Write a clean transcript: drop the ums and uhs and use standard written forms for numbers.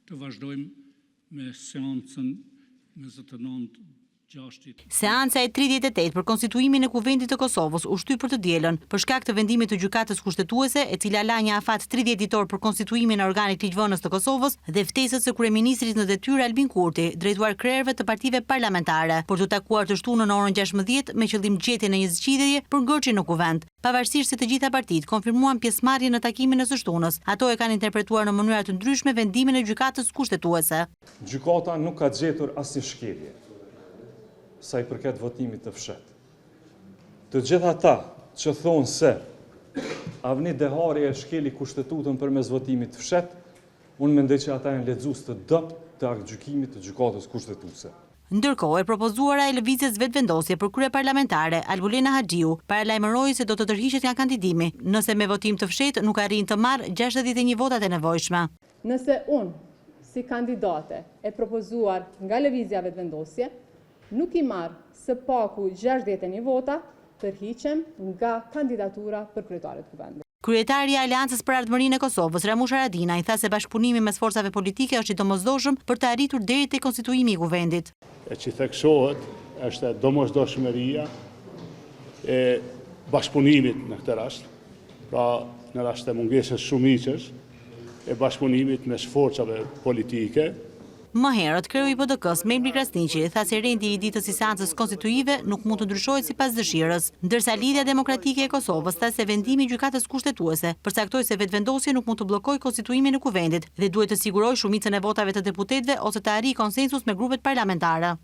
të vazhdojmë me seancën 29 Seanca e 38 për konstituimin e Kuvendit të Kosovës u shtyp për të dielën për shkak të vendimit të gjykatës kushtetuese, e cila la një afat 30 ditor për konstituimin e organit ligjvënës të Kosovës dhe ftesës së kryeministrit në detyrë Albin Kurti, drejtuar krerëve të partive parlamentare, për të takuar të shtunën në orën 16 me qëllim gjetjen e një zgjidhjeje për ngërçin në kuvend. Pavarësisht se të gjitha partitë konfirmuan pjesëmarrje në takimin e së shtunës, ato e kanë interpretuar në mënyra të ndryshme vendimin e gjykatës kushtetuese. Gjykata nuk ka gjetur asnjë shkelje sa i përket votimit të fshet. Të gjitha ata që thonë se Avni Dehari e shkeli kushtetutën përmes votimit të fshet, unë mendoj që ata janë lexues të dobët të aktgjykimit të gjykatës kushtetuese. Ndërkohë, e propozuara e lëvizjes vetëvendosje për kryeparlamentare, Albulena Haxhiu, paralajmëroi se do të tërhiqet nga kandidimi, nëse me votim të fshehtë nuk arrin të marrë 61 votat e nevojshme. Nëse unë, si kandidate e propozuar nga lëvizja vetëvendosje, nuk i marrë së paku 61 vota, tërhiqem nga kandidatura për kryetare të kuvendit. Kryetari i Aleancës për Ardhmërinë e Kosovës, Ramush Haradinaj, tha se bashkëpunimi mes forcave politike është i domosdoshëm për të arritur deri te konstituimi i kuvendit. E që theksohet është domosdoshmëria e bashkëpunimit në këtë rast, pra në rast të mungesës shumicës, e bashkëpunimit mes forcave politike. Më herët, kreu i PDK-s, Memri Krasniqi, tha se rendi i ditës së seancës konstituive nuk mund të ndryshohet sipas dëshirës, ndërsa Lidhja Demokratike e Kosovës tha se vendimi i gjykatës kushtetuese përcaktoi se vetëvendosja nuk mund të bllokojë konstituimin e kuvendit dhe duhet të sigurojë shumicën e votave të deputetëve ose të arrijë konsensus me grupet parlamentare.